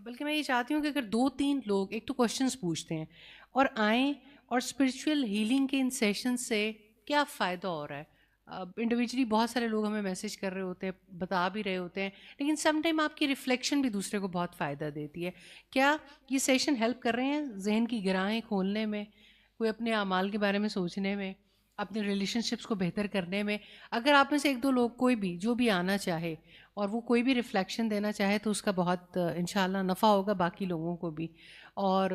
بلکہ میں یہ چاہتی ہوں کہ اگر 2-3 لوگ ایک تو کوشچنس پوچھتے ہیں اور آئیں اور اسپرچول ہیلنگ کے ان سیشن سے کیا فائدہ ہو رہا ہے. انڈیویجولی بہت سارے لوگ ہمیں میسیج کر رہے ہوتے ہیں, بتا بھی رہے ہوتے ہیں, لیکن سم ٹائم آپ کی ریفلیکشن بھی دوسرے کو بہت فائدہ دیتی ہے. کیا یہ سیشن ہیلپ کر رہے ہیں ذہن کی گرہیں کھولنے میں, کوئی اپنے اعمال کے بارے میں سوچنے میں, اپنے ریلیشن شپس کو بہتر کرنے میں؟ اگر آپ میں سے 1-2 لوگ کوئی بھی جو بھی آنا چاہے اور وہ کوئی بھی ریفلیکشن دینا چاہے تو اس کا بہت انشاءاللہ نفع ہوگا باقی لوگوں کو بھی. اور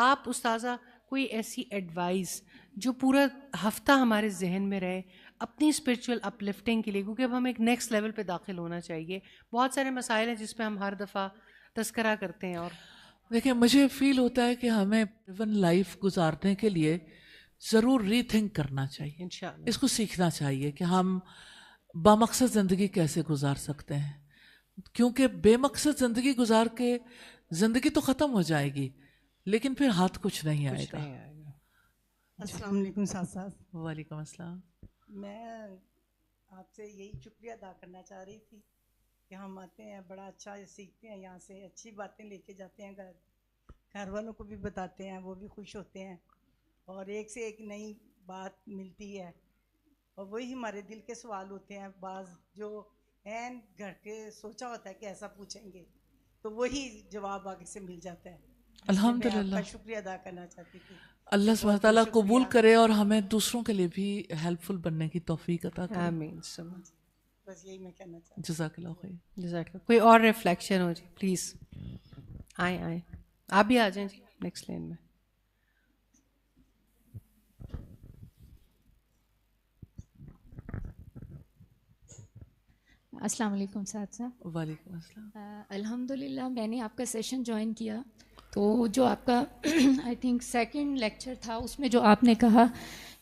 آپ استاذہ کوئی ایسی ایڈوائز جو پورا ہفتہ ہمارے ذہن میں رہے اپنی اسپرچول اپ لفٹنگ کے لیے, کیونکہ اب ہم ایک نیکسٹ لیول پہ داخل ہونا چاہیے. بہت سارے مسائل ہیں جس پہ ہم ہر دفعہ تذکرہ کرتے ہیں. اور دیکھیں مجھے فیل ہوتا ہے کہ ہمیں ایون لائف گزارنے کے لیے ضرور ری تھنک کرنا چاہیے, انشاءاللہ اس کو سیکھنا چاہیے کہ ہم بامقصد زندگی کیسے گزار سکتے ہیں, کیونکہ بے مقصد زندگی گزار کے زندگی تو ختم ہو جائے گی لیکن پھر ہاتھ کچھ نہیں آئے گا. السلام علیکم ساتھ. وعلیکم السلام. میں آپ سے یہی شکریہ ادا کرنا چاہ رہی تھی کہ ہم آتے ہیں بڑا اچھا سیکھتے ہیں, یہاں سے اچھی باتیں لے کے جاتے ہیں, گھر والوں کو بھی بتاتے ہیں, وہ بھی خوش ہوتے ہیں اور ایک سے ایک نئی بات ملتی ہے. اور وہی ہمارے دل کے سوال ہوتے ہیں بعض جو این گھر کے سوچا ہوتا ہے کہ ایسا پوچھیں گے تو وہی جواب آگے سے مل جاتا ہے. الحمدللہ. میں آپ کا شکریہ ادا کرنا چاہتی تھی. اللہ سبحانہ تعالیٰ قبول کرے اور ہمیں دوسروں کے لیے بھی ہیلپ فل بننے کی توفیق عطا کرے. آمین. بس یہی میں کہنا چاہتی ہوں. جزاک اللہ خیر. جزاک اللہ. کوئی اور ریفلیکشن ہو جی پلیز آئیں, آپ بھی آ جائیں جی نیکسٹ لائن میں. السلام علیکم سعد صاحب. وعلیکم السلام. الحمدللہ میں نے آپ کا سیشن جوائن کیا تو جو آپ کا آئی تھنک سیکنڈ لیکچر تھا اس میں جو آپ نے کہا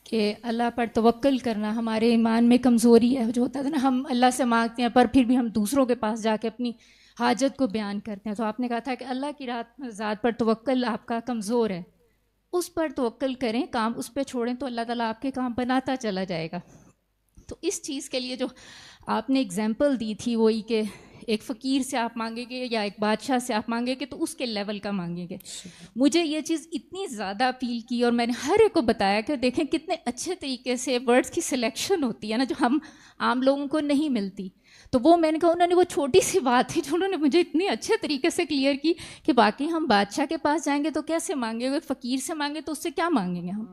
کہ اللہ پر توکل کرنا ہمارے ایمان میں کمزوری ہے. جو ہوتا تھا نا ہم اللہ سے مانگتے ہیں پر پھر بھی ہم دوسروں کے پاس جا کے اپنی حاجت کو بیان کرتے ہیں, تو آپ نے کہا تھا کہ اللہ کی ذات پر توکل آپ کا کمزور ہے, اس پر توکل کریں, کام اس پہ چھوڑیں تو اللہ تعالیٰ آپ کے کام بناتا چلا جائے گا. تو اس چیز کے لیے جو آپ نے اگزامپل دی تھی وہی کہ ایک فقیر سے آپ مانگیں گے یا ایک بادشاہ سے آپ مانگیں گے تو اس کے لیول کا مانگیں گے. مجھے یہ چیز اتنی زیادہ اپیل کی اور میں نے ہر ایک کو بتایا کہ دیکھیں کتنے اچھے طریقے سے ورڈز کی سلیکشن ہوتی ہے نا جو ہم عام لوگوں کو نہیں ملتی. تو وہ میں نے کہا انہوں نے وہ چھوٹی سی بات تھی جو انہوں نے مجھے اتنی اچھے طریقے سے کلیئر کی کہ باقی ہم بادشاہ کے پاس جائیں گے تو کیسے مانگیں گے, فقیر سے مانگیں تو اس سے کیا مانگیں گے ہم.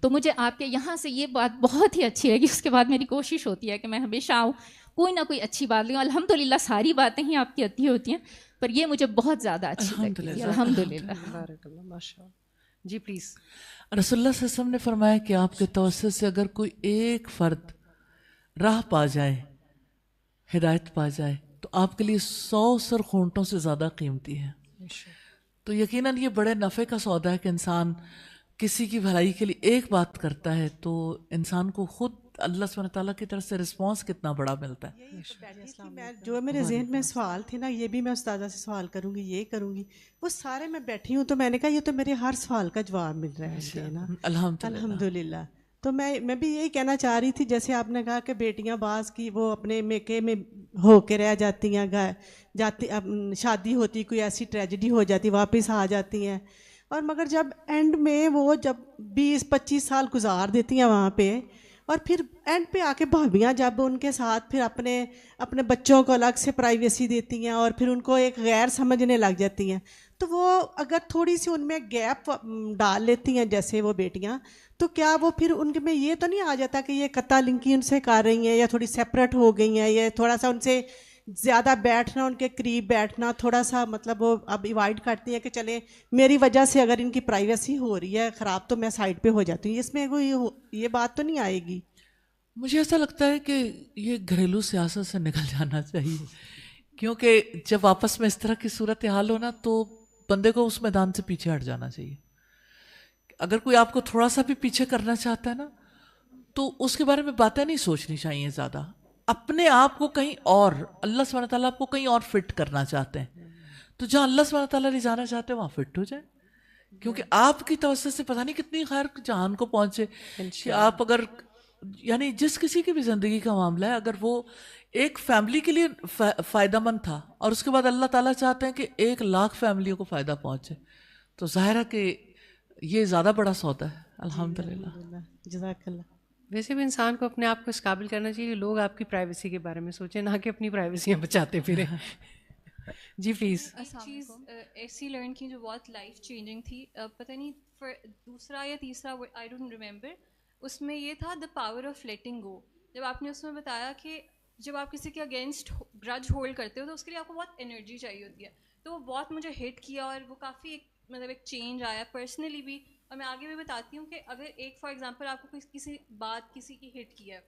تو مجھے آپ کے یہاں سے یہ بات بہت ہی اچھی لگی. اس کے بعد میری کوشش ہوتی ہے کہ میں ہمیشہ آؤں کوئی نہ کوئی اچھی بات لوں. الحمدللہ ساری باتیں ہی آپ کی اچھی ہوتی ہیں پر یہ مجھے بہت زیادہ اچھی لگتی ہے. الحمدللہ. جی پلیز. رسول اللہ صلی اللہ علیہ وسلم نے فرمایا کہ آپ کے توسط سے اگر کوئی ایک فرد راہ پا جائے, ہدایت پا جائے, تو آپ کے لیے 100 سر خونٹوں سے زیادہ قیمتی ہے. تو یقیناً یہ بڑے نفع کا سودا ہے کہ انسان کسی کی بھلائی کے لیے ایک بات کرتا ہے تو انسان کو خود اللہ سبحانہ تعالیٰ کی طرف سے رسپانس کتنا بڑا ملتا ہے. جو میرے ذہن میں سوال تھے نا یہ بھی میں استاذہ سے سوال کروں گی, یہ کروں گی, وہ سارے میں بیٹھی ہوں تو میں نے کہا یہ تو میرے ہر سوال کا جواب مل رہا ہے نا. الحمدللہ. تو میں بھی یہی کہنا چاہ رہی تھی جیسے آپ نے کہا کہ بیٹیاں بعض کی وہ اپنے میکے میں ہو کے رہ جاتی ہیں, جاتی شادی ہوتی کوئی ایسی ٹریجڈی ہو جاتی واپس آ جاتی ہیں, اور مگر جب اینڈ میں وہ جب 20-25 سال گزار دیتی ہیں وہاں پہ اور پھر اینڈ پہ آ کے بھابیاں جب ان کے ساتھ پھر اپنے بچوں کو الگ سے پرائیویسی دیتی ہیں اور پھر ان کو ایک غیر سمجھنے لگ جاتی ہیں, تو وہ اگر تھوڑی سی ان میں گیپ ڈال لیتی ہیں جیسے وہ بیٹیاں, تو کیا وہ پھر ان کے میں یہ تو نہیں آ جاتا کہ یہ قطع لنکی ان سے کر رہی ہیں یا تھوڑی سیپریٹ ہو گئی ہیں یا تھوڑا سا ان سے زیادہ بیٹھنا, ان کے قریب بیٹھنا تھوڑا سا مطلب وہ اب ایوائڈ کرتی ہیں کہ چلیں میری وجہ سے اگر ان کی پرائیویسی ہو رہی ہے خراب تو میں سائڈ پہ ہو جاتی ہوں, اس میں کوئی یہ بات تو نہیں آئے گی؟ مجھے ایسا لگتا ہے کہ یہ گھریلو سیاست سے نکل جانا چاہیے, کیونکہ جب آپس میں اس طرح کی صورتحال ہو نا تو بندے کو اس میدان سے پیچھے ہٹ جانا چاہیے. اگر کوئی آپ کو تھوڑا سا بھی پیچھے کرنا چاہتا ہے نا تو اس کے بارے میں باتیں نہیں سوچنی چاہیے زیادہ. اپنے آپ کو کہیں اور اللہ سبحانہ تعالیٰ آپ کو کہیں اور فٹ کرنا چاہتے ہیں تو جہاں اللہ سبحانہ تعالیٰ لے جانا چاہتے ہیں وہاں فٹ ہو جائیں, کیونکہ آپ کی توسط سے پتہ نہیں کتنی خیر جہان کو پہنچے. کہ آپ اگر یعنی جس کسی کی بھی زندگی کا معاملہ ہے، اگر وہ ایک فیملی کے لیے فائدہ مند تھا اور اس کے بعد اللہ تعالیٰ چاہتے ہیں کہ 1,00,000 فیملیوں کو فائدہ پہنچے، تو ظاہر ہے کہ یہ زیادہ بڑا سودا ہے. الحمدللہ. جزاک اللہ. ویسے بھی انسان کو اپنے آپ کو اس قابل کرنا چاہیے کہ لوگ آپ کی پرائیویسی کے بارے میں سوچیں، نہ کہ اپنی پرائیویسیاں بچاتے پھریں. جی پلیز. ایک چیز ایسی لرن کی جو بہت لائف چینجنگ تھی، پتہ نہیں دوسرا یا تیسرا آئی ڈونٹ ریمبر، اس میں یہ تھا the power of letting go. جب آپ نے اس میں بتایا کہ جب آپ کسی کے اگینسٹ گرج ہولڈ کرتے ہو تو اس کے لیے آپ کو بہت انرجی چاہیے ہوتی ہے، تو وہ بہت مجھے ہٹ کیا اور وہ کافی ایک چینج آیا پرسنلی بھی. اور میں آگے بھی بتاتی ہوں کہ اگر ایک فار ایگزامپل آپ کو کسی بات کسی کی ہٹ کیا ہے،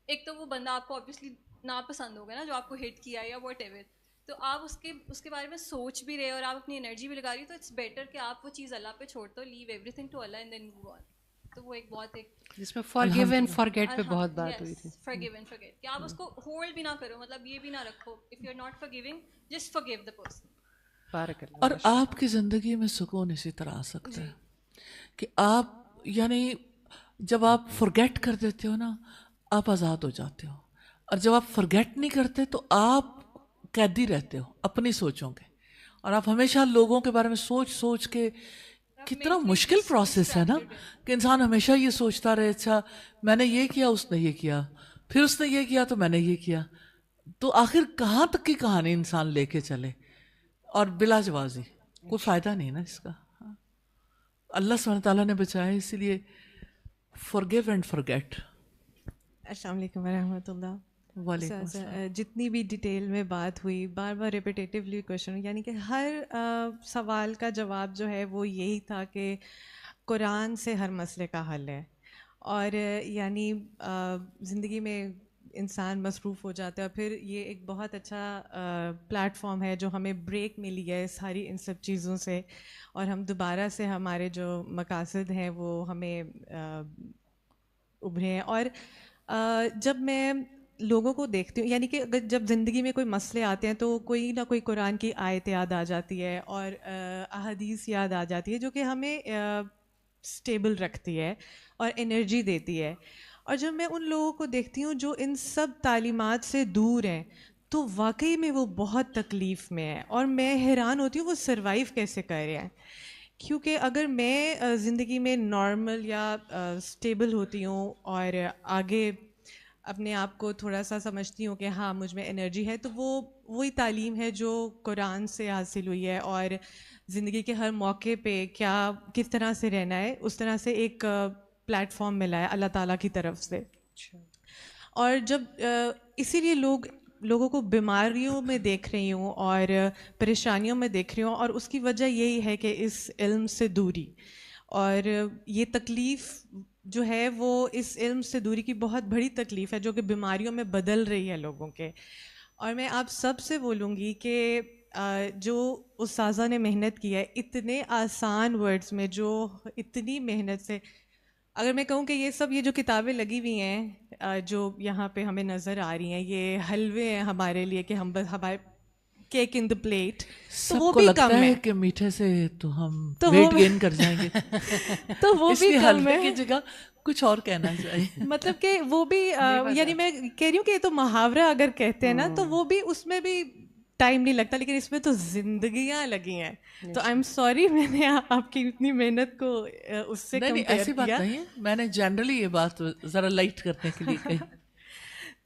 ایک تو وہ بندہ آپ کو آبویسلی ناپسند ہوگا نا جو آپ کو ہٹ کیا یا واٹ ایور، تو آپ اس کے بارے میں سوچ بھی رہے اور آپ اپنی انرجی بھی لگا رہی ہو، تو اٹس بیٹر کہ آپ وہ چیز اللہ پہ چھوڑ دو، leave everything to Allah and then move on. تو وہ ایک بہت جس میں فارگیو اینڈ فارگیٹ پہ بہت بات ہوئی تھی. فارگیو اینڈ فارگیٹ کہ آپ اس کو ہولڈ بھی نہ کرو، مطلب یہ بھی نہ رکھو if you are not forgiving just forgive the person. بارک اللہ. اور آپ کی زندگی میں سکون اسی طرح آ سکتا ہے کہ آپ یعنی جب آپ فرگیٹ کر دیتے ہو نا، آپ آزاد ہو جاتے ہو. اور جب آپ فرگیٹ نہیں کرتے تو آپ قیدی رہتے ہو اپنی سوچوں کے، اور آپ ہمیشہ لوگوں کے بارے میں سوچ سوچ کے، کتنا مشکل پروسیس ہے نا کہ انسان ہمیشہ یہ سوچتا رہے اچھا میں نے یہ کیا، اس نے یہ کیا، پھر اس نے یہ کیا تو میں نے یہ کیا، تو آخر کہاں تک کی کہانی انسان لے کے چلے، اور بلا جوازی کوئی فائدہ نہیں نا اس کا. اللہ سبحانہ تعالیٰ نے بچایا، اسی لیے forgive and forget. السلام علیکم ورحمۃ اللہ. وعلیکم السلام. جتنی بھی ڈیٹیل میں بات ہوئی، بار بار ریپیٹیٹیولی کویشچن، یعنی کہ ہر سوال کا جواب جو ہے وہ یہی تھا کہ قرآن سے ہر مسئلے کا حل ہے. اور یعنی زندگی میں انسان مصروف ہو جاتا ہے، پھر یہ ایک بہت اچھا پلیٹ فارم ہے جو ہمیں بریک ملی ہے ساری ان سب چیزوں سے، اور ہم دوبارہ سے ہمارے جو مقاصد ہیں وہ ہمیں ابھرے ہیں. اور جب میں لوگوں کو دیکھتی ہوں، یعنی کہ اگر جب زندگی میں کوئی مسئلے آتے ہیں تو کوئی نہ کوئی قرآن کی آیت یاد آ جاتی ہے اور احادیث یاد آ جاتی ہے جو کہ ہمیں اسٹیبل رکھتی ہے اور انرجی دیتی ہے. اور جب میں ان لوگوں کو دیکھتی ہوں جو ان سب تعلیمات سے دور ہیں تو واقعی میں وہ بہت تکلیف میں ہے، اور میں حیران ہوتی ہوں وہ سروائیو کیسے کر رہے ہیں. کیونکہ اگر میں زندگی میں نارمل یا اسٹیبل ہوتی ہوں اور آگے اپنے آپ کو تھوڑا سا سمجھتی ہوں کہ ہاں مجھ میں انرجی ہے، تو وہ وہی تعلیم ہے جو قرآن سے حاصل ہوئی ہے، اور زندگی کے ہر موقع پہ کیا کس طرح سے رہنا ہے اس طرح سے ایک پلیٹ فارم ملا ہے اللہ تعالیٰ کی طرف سے. اور جب اسی لیے لوگوں کو بیماریوں میں دیکھ رہی ہوں اور پریشانیوں میں دیکھ رہی ہوں، اور اس کی وجہ یہی ہے کہ اس علم سے دوری، اور یہ تکلیف جو ہے وہ اس علم سے دوری کی بہت بڑی تکلیف ہے جو کہ بیماریوں میں بدل رہی ہے لوگوں کے. اور میں آپ سب سے بولوں گی کہ جو استاذہ نے محنت کی ہے اتنے آسان ورڈز میں، جو اتنی محنت سے، اگر میں کہوں کہ یہ جو کتابیں لگی ہوئی ہیں جو یہاں پہ ہمیں نظر آ رہی ہیں، یہ حلوے ہیں ہمارے لیے کہ ہم بس ہمارے کیک ان دا پلیٹ، تو وہ بھی کم ہے کہ میٹھے سے تو ہم ویٹ گین کر جائیں گے، تو وہ بھی کم ہے کی جگہ کچھ اور کہنا چاہیے. مطلب کہ وہ بھی یعنی میں کہہ رہی ہوں کہ یہ تو محاورہ اگر کہتے ہیں نا تو وہ بھی اس میں بھی ٹائم نہیں لگتا، لیکن اس میں تو زندگیاں لگی ہیں. تو آئی ایم سوری میں نے آپ کی اتنی محنت کو اس سے نہیں، ایسی بات نہیں ہے، میں نے جنرلی یہ بات ذرا لائٹ کرنے کے لیے کہی.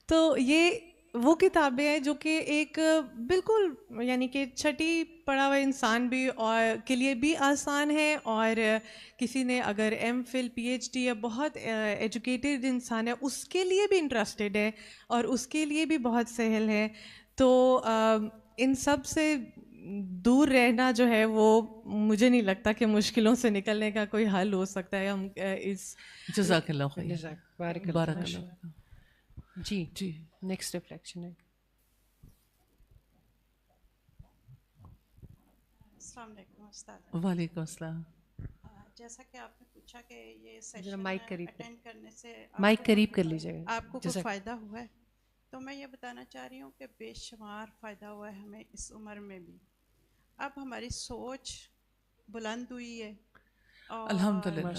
تو یہ وہ کتابیں ہیں جو کہ ایک بالکل یعنی کہ چھٹی پڑھا ہوا انسان بھی اور کے لیے بھی آسان ہے، اور کسی نے اگر M Phil P H D یا بہت ایجوکیٹڈ انسان ہے اس کے لیے بھی انٹرسٹڈ ہے اور اس کے لیے بھی بہت سہل ہے. تو ان سب سے دور رہنا جو ہے وہ مجھے نہیں لگتا کہ مشکلوں سے نکلنے کا کوئی حل ہو سکتا ہے. ہم اس جزاک اللہ خیر. بارک اللہ. جی جی نیکسٹ ریفلیکشن ہے. السلام علیکم استاد. وعلیکم السلام. جیسا کہ آپ نے پوچھا کہ یہ سیشن مائک قریب اٹینڈ کرنے سے مائک قریب کر لیجیے گا، آپ کو کوئی فائدہ ہوا ہے؟ تو میں یہ بتانا چاہ رہی ہوں کہ بے شمار فائدہ ہوا ہے ہمیں اس عمر میں بھی. اب ہماری سوچ بلند ہوئی ہے الحمدللہ.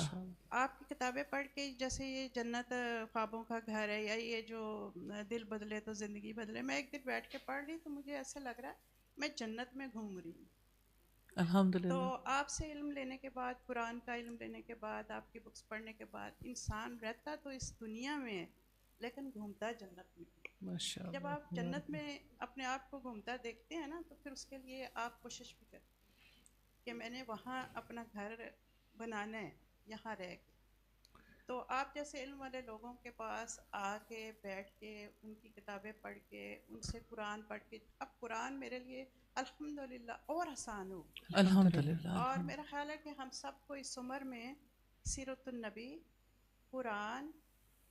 آپ کی کتابیں پڑھ کے جیسے یہ جنت خوابوں کا گھر ہے، یا یہ جو دل بدلے تو زندگی بدلے، میں ایک دن بیٹھ کے پڑھ رہی تو مجھے ایسا لگ رہا ہے میں جنت میں گھوم رہی ہوں. الحمدللہ. تو آپ سے علم لینے کے بعد، قرآن کا علم لینے کے بعد، آپ کی بکس پڑھنے کے بعد، انسان رہتا تو اس دنیا میں ہے لیکن گھومتا جنت میں. جب آپ جنت میں اپنے آپ کو گھومتا دیکھتے ہیں نا تو پھر اس کے لیے آپ کوشش بھی کرتے کہ میں نے وہاں اپنا گھر بنانا ہے یہاں رہ کے. تو آپ جیسے علم والے لوگوں کے پاس آ کے بیٹھ کے ان کی کتابیں پڑھ کے ان سے قرآن پڑھ کے، اب قرآن میرے لیے الحمدللہ اور آسان ہو. الحمدللہ. اور میرا خیال ہے کہ ہم سب کو اس عمر میں سیرت النبی، قرآن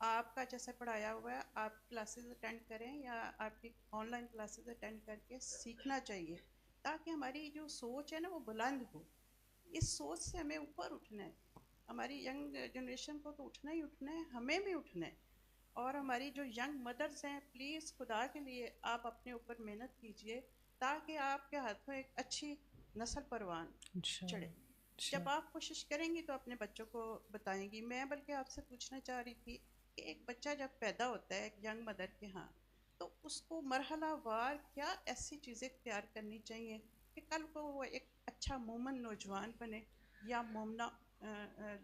آپ کا جیسے پڑھایا ہوا ہے، آپ کلاسز اٹینڈ کریں یا آپ کی آن لائن کلاسز اٹینڈ کر کے سیکھنا چاہیے، تاکہ ہماری جو سوچ ہے نا وہ بلند ہو. اس سوچ سے ہمیں اوپر اٹھنا ہے. ہماری ینگ جنریشن کو تو اٹھنا ہی اٹھنا ہے، ہمیں بھی اٹھنا ہے. اور ہماری جو ینگ مدرز ہیں، پلیز خدا کے لیے آپ اپنے اوپر محنت کیجئے تاکہ آپ کے ہاتھوں ایک اچھی نسل پروان چڑھے. جب آپ کوشش کریں گی تو اپنے بچوں کو بتائیں گی. میں بلکہ آپ سے پوچھنا چاہ رہی تھی کہ ایک بچہ جب پیدا ہوتا ہے ایک ینگ مدر کے ہاں، تو اس کو مرحلہ وار کیا ایسی چیزیں اختیار کرنی چاہیے کہ کل کو وہ ایک اچھا مومن نوجوان بنے یا مومنہ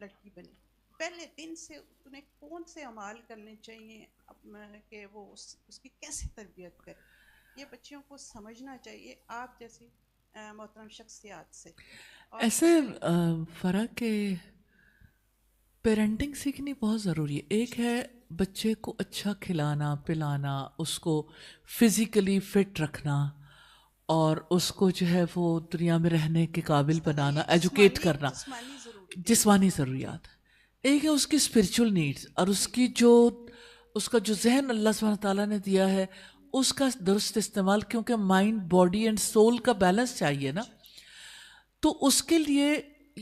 لڑکی بنے؟ پہلے دن سے انہیں کون سے اعمال کرنے چاہیے کہ وہ اس کی کیسے تربیت کرے؟ یہ بچیوں کو سمجھنا چاہیے آپ جیسی محترم شخصیات سے. ایسے فرق کہ پیرنٹنگ سیکھنی بہت ضروری ہے. ایک ہے بچے کو اچھا کھلانا پلانا، اس کو فزیکلی فٹ رکھنا اور اس کو جو ہے وہ دنیا میں رہنے کے قابل بنانا، ایجوکیٹ کرنا، جسمانی ضروریات. ایک ہے اس کی اسپرچول نیڈز اور اس کا جو ذہن اللہ سبحانہ تعالیٰ نے دیا ہے اس کا درست استعمال، کیونکہ مائنڈ باڈی اینڈ سول کا بیلنس چاہیے نا. تو اس کے لیے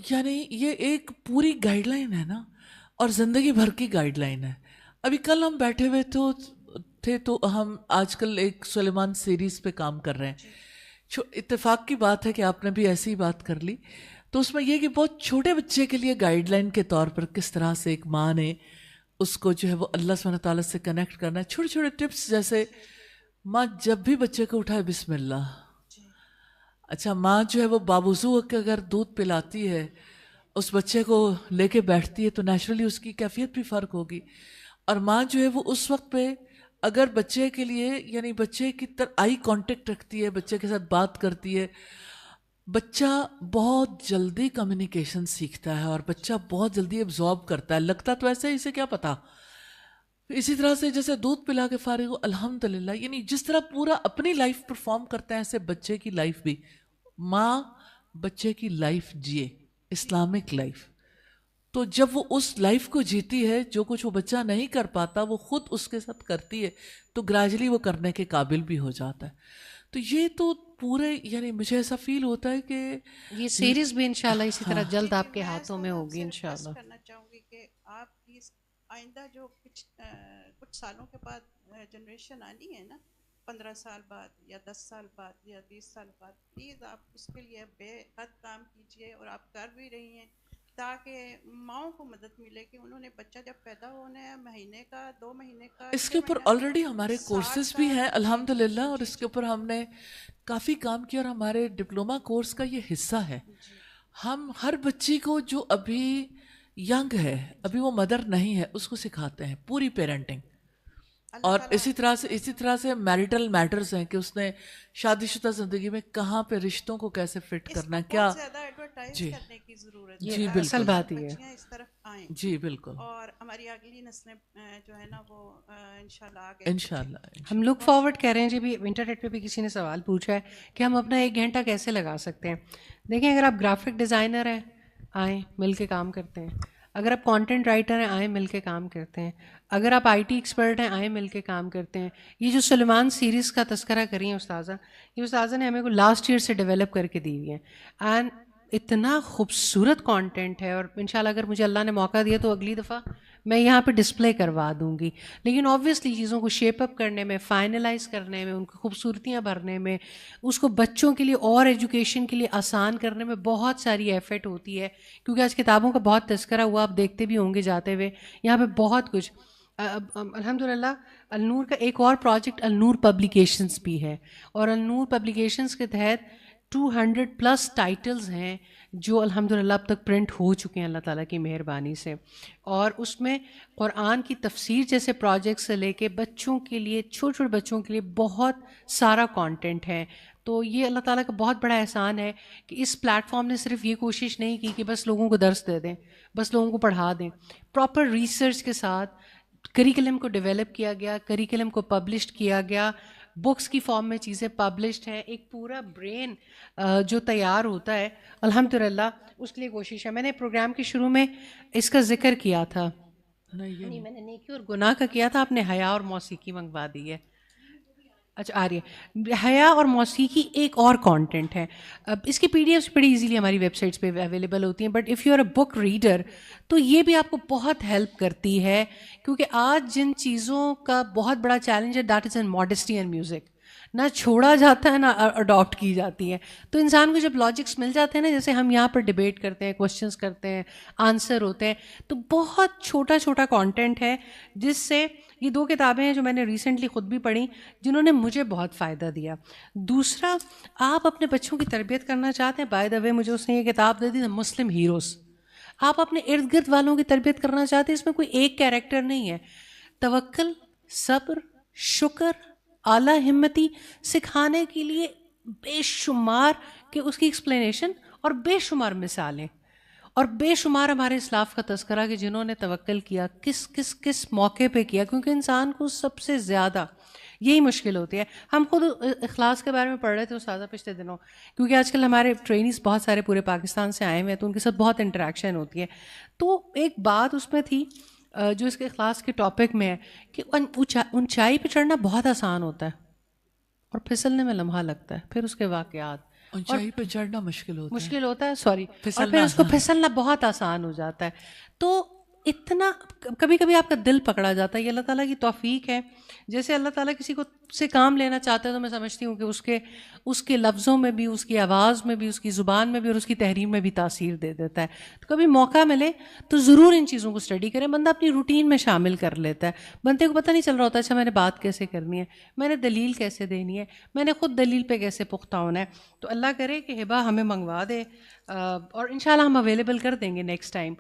یعنی یہ ایک پوری گائیڈ لائن ہے نا، اور زندگی بھر کی گائیڈ لائن ہے. ابھی کل ہم بیٹھے ہوئے تھے تو ہم آج کل ایک سلیمان سیریز پہ کام کر رہے ہیں. اتفاق کی بات ہے کہ آپ نے بھی ایسی ہی بات کر لی. تو اس میں یہ کہ بہت چھوٹے بچے کے لیے گائیڈ لائن کے طور پر کس طرح سے ایک ماں نے اس کو جو ہے وہ اللہ سبحانہ تعالیٰ سے کنیکٹ کرنا ہے. چھوٹے چھوٹے ٹپس جیسے ماں جب بھی بچے کو اٹھائے بسم اللہ. اچھا ماں جو ہے وہ باوضو ہو کے اگر دودھ پلاتی ہے، اس بچے کو لے کے بیٹھتی ہے تو نیچرلی اس کی کیفیت بھی فرق ہوگی. اور ماں جو ہے وہ اس وقت پہ اگر بچے کے لیے یعنی بچے کی آئی کانٹیکٹ رکھتی ہے، بچے کے ساتھ بات کرتی ہے، بچہ بہت جلدی کمیونیکیشن سیکھتا ہے اور بچہ بہت جلدی ایبزارب کرتا ہے. لگتا تو ایسے ہی اسے کیا پتا. اسی طرح سے جیسے دودھ پلا کے فارغ ہو الحمدللہ، یعنی جس طرح پورا اپنی لائف پرفارم کرتا ہے ایسے بچے کی لائف بھی. ماں بچے کی لائف جیے، اسلامک لائف. تو جب وہ اس لائف کو جیتی ہے، جو کچھ وہ بچہ نہیں کر پاتا وہ خود اس کے ساتھ کرتی ہے، تو گریجولی وہ کرنے کے قابل بھی ہو جاتا ہے. تو یہ تو پورے یعنی مجھے ایسا فیل ہوتا ہے کہ یہ سیریز بھی انشاءاللہ اسی طرح جلد آپ کے ہاتھوں میں ہوگی انشاءاللہ. کرنا چاہوں گی کہ آپ کی آئندہ جو کچھ سالوں کے بعد جنریشن آنی ہے نا، 15 سال بعد یا 10 سال بعد یا 20 سال بعد، پلیز آپ اس کے لیے بے حد کام کیجئے، اور آپ کر بھی رہی ہیں تاکہ ماؤں کو مدد ملے کہ انہوں نے بچہ جب پیدا ہونا ہے مہینے کا 2 مہینے کا. اس کے اوپر آلریڈی ہمارے کورسز بھی ہیں الحمدللہ، اور اس کے اوپر ہم نے کافی کام کیا اور ہمارے ڈپلومہ کورس کا یہ حصہ ہے. ہم ہر بچی کو جو ابھی ینگ ہے، ابھی وہ مدر نہیں ہے، اس کو سکھاتے ہیں پوری پیرنٹنگ. اور اسی طرح سے میریٹل میٹرز ہیں کہ اس نے شادی شدہ زندگی میں کہاں پہ رشتوں کو کیسے فٹ کرنا ہے. کیا زیادہ ایڈورٹائز کرنے کی ضرورت ہے. جی بالکل، اصل بات یہ ہے اس طرف آئیں. جی بالکل. اور ہماری اگلی نسلیں جو ہے نا وہ انشاءاللہ آگے انشاءاللہ ہم لک فارورڈ کہہ رہے ہیں. جی بھی انٹرنیٹ پہ بھی کسی نے سوال پوچھا ہے کہ ہم اپنا 1 گھنٹہ کیسے لگا سکتے ہیں. دیکھیں اگر آپ گرافک ڈیزائنر ہیں آئیں مل کے کام کرتے ہیں. اگر آپ کانٹینٹ رائٹر ہیں آئیں مل کے کام کرتے ہیں. اگر آپ آئی ٹی ایکسپرٹ ہیں آئیں مل کے کام کرتے ہیں. یہ جو سلیمان سیریز کا تذکرہ کری ہیں استاذہ، یہ استاذہ نے ہمیں کو لاسٹ ایئر سے ڈیولپ کر کے دی ہوئی ہیں. اینڈ اتنا خوبصورت کانٹینٹ ہے، اور انشاءاللہ اگر مجھے اللہ نے موقع دیا تو اگلی دفعہ میں یہاں پہ ڈسپلے کروا دوں گی. لیکن آبویسلی چیزوں کو شیپ اپ کرنے میں, فائنلائز کرنے میں, ان کو خوبصورتیاں بھرنے میں, اس کو بچوں کے لیے اور ایجوکیشن کے لیے آسان کرنے میں بہت ساری ایفرٹ ہوتی ہے. کیونکہ آج کتابوں کا بہت تذکرہ ہوا, آپ دیکھتے بھی ہوں گے جاتے ہوئے, یہاں پہ بہت کچھ. الحمدللہ النور کا ایک اور پروجیکٹ النور پبلیکیشنز بھی ہے, اور النور پبلیکیشنز کے تحت 200+ ٹائٹلز ہیں جو الحمدللہ اب تک پرنٹ ہو چکے ہیں اللہ تعالیٰ کی مہربانی سے. اور اس میں قرآن کی تفسیر جیسے پروجیکٹ سے لے کے بچوں کے لیے, چھوٹے چھوٹے بچوں کے لیے بہت سارا کانٹینٹ ہے. تو یہ اللہ تعالیٰ کا بہت بڑا احسان ہے کہ اس پلیٹ فارم نے صرف یہ کوشش نہیں کی کہ بس لوگوں کو درس دے دیں, بس لوگوں کو پڑھا دیں. پراپر ریسرچ کے ساتھ کریکلم کو ڈیولپ کیا گیا, کریکلم کو پبلشڈ کیا گیا, بکس کی فارم میں چیزیں پبلشڈ ہیں, ایک پورا برین جو تیار ہوتا ہے الحمدللہ اس کے لیے کوشش ہے. میں نے پروگرام کے شروع میں اس کا ذکر کیا تھا, نہیں میں نے نیکی اور گناہ کا کیا تھا, آپ نے حیا اور موسیقی منگوا دی ہے. اچھا آ رہی ہے. حیا اور موسیقی ایک اور کانٹینٹ ہے. اب اس کی PDF بڑی ایزیلی ہماری ویب سائٹس پہ اویلیبل ہوتی ہیں, but if you are a book reader تو یہ بھی آپ کو بہت ہیلپ کرتی ہے, کیونکہ آج جن چیزوں کا بہت بڑا چیلنج ہے that is in modesty and music, نہ چھوڑا جاتا ہے نہ اڈاپٹ کی جاتی ہے. تو انسان کو جب لاجکس مل جاتے ہیں نا, جیسے ہم یہاں پر ڈبیٹ کرتے ہیں, کوشچنس کرتے ہیں, آنسر ہوتے ہیں, تو بہت چھوٹا چھوٹا کانٹینٹ ہے جس سے یہ 2 کتابیں ہیں جو میں نے ریسنٹلی خود بھی پڑھی جنہوں نے مجھے بہت فائدہ دیا. دوسرا, آپ اپنے بچوں کی تربیت کرنا چاہتے ہیں, بائی دا وے مجھے اس نے یہ کتاب دے دی مسلم ہیروز. آپ اپنے ارد گرد والوں کی تربیت کرنا چاہتے ہیں, اس میں کوئی ایک کیریکٹر نہیں ہے. توکل, صبر, شکر, اعلیٰ ہمتی سکھانے کے لیے بے شمار کہ اس کی ایکسپلینیشن اور بے شمار مثالیں اور بے شمار ہمارے اسلاف کا تذکرہ کہ جنہوں نے توکل کیا کس کس کس موقع پہ کیا, کیونکہ انسان کو سب سے زیادہ یہی مشکل ہوتی ہے. ہم خود اخلاص کے بارے میں پڑھ رہے تھے استاذہ پچھلے دنوں, کیونکہ آج کل ہمارے ٹرینیز بہت سارے پورے پاکستان سے آئے ہوئے ہیں تو ان کے ساتھ بہت انٹریکشن ہوتی ہے. تو ایک بات اس میں تھی جو اس کے اخلاص کے ٹاپک میں ہے کہ اونچائی پہ چڑھنا بہت آسان ہوتا ہے اور پھسلنے میں لمحہ لگتا ہے, پھر اس کے واقعات اونچائی پہ چڑھنا مشکل ہوتا ہے سوری, اور پھر اس کو پھسلنا بہت آسان ہو جاتا ہے. تو اتنا کبھی کبھی آپ کا دل پکڑا جاتا ہے, یہ اللہ تعالیٰ کی توفیق ہے. جیسے اللہ تعالیٰ کسی کو سے کام لینا چاہتا ہے تو میں سمجھتی ہوں کہ اس کے لفظوں میں بھی, اس کی آواز میں بھی, اس کی زبان میں بھی اور اس کی تحریر میں بھی تاثیر دے دیتا ہے. تو کبھی موقع ملے تو ضرور ان چیزوں کو اسٹڈی کریں. بندہ اپنی روٹین میں شامل کر لیتا ہے, بندے کو پتہ نہیں چل رہا ہوتا اچھا میں نے بات کیسے کرنی ہے, میں نے دلیل کیسے دینی ہے, میں نے خود دلیل پہ کیسے پختہ ہونا ہے. تو اللہ کرے کہ ہبہ ہمیں منگوا دے, اور انشاءاللہ ہم اویلیبل کر دیں گے نیکسٹ ٹائم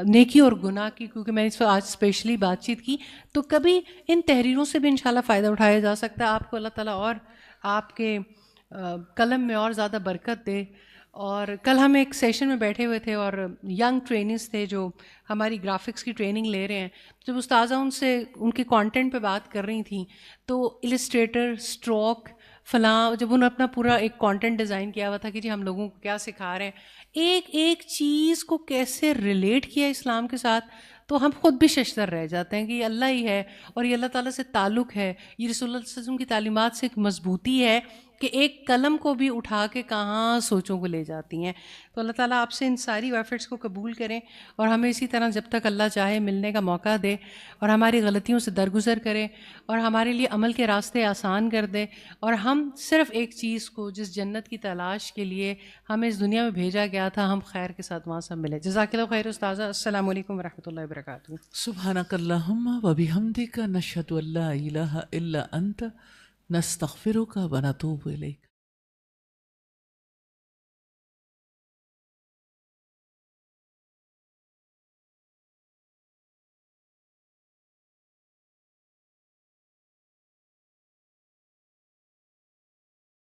نیکی اور گناہ کی, کیونکہ میں نے اس پر آج اسپیشلی بات چیت کی. تو کبھی ان تحریروں سے بھی انشاءاللہ فائدہ اٹھایا جا سکتا ہے. آپ کو اللہ تعالیٰ اور آپ کے قلم میں اور زیادہ برکت دے. اور کل ہم ایک سیشن میں بیٹھے ہوئے تھے اور ینگ ٹرینرز تھے جو ہماری گرافکس کی ٹریننگ لے رہے ہیں. جب استاذہ ان سے ان کے کانٹینٹ پہ بات کر رہی تھیں تو السٹریٹر, اسٹروک, فلاں, جب انہوں نے اپنا پورا ایک کانٹینٹ ڈیزائن کیا ہوا تھا کہ جی ہم لوگوں کو کیا سکھا رہے ہیں, ایک ایک چیز کو کیسے ریلیٹ کیا اسلام کے ساتھ, تو ہم خود بھی ششدر رہ جاتے ہیں کہ یہ اللہ ہی ہے اور یہ اللہ تعالیٰ سے تعلق ہے, یہ رسول اللہ صلی اللہ علیہ وسلم کی تعلیمات سے ایک مضبوطی ہے کہ ایک قلم کو بھی اٹھا کے کہاں سوچوں کو لے جاتی ہیں. تو اللہ تعالیٰ آپ سے ان ساری ایفرٹس کو قبول کریں اور ہمیں اسی طرح جب تک اللہ چاہے ملنے کا موقع دے اور ہماری غلطیوں سے درگزر کرے اور ہمارے لیے عمل کے راستے آسان کر دے, اور ہم صرف ایک چیز کو جس جنت کی تلاش کے لیے ہمیں اس دنیا میں بھیجا گیا تھا ہم خیر کے ساتھ وہاں سب ملے. جزاک اللہ خیر استاذہ. السلام علیکم ورحمۃ اللہ وبرکاتہ. سبحانک اللہم و بحمدک نشہد ان لا الہ الا انت نستغفرک و نتوب الیک.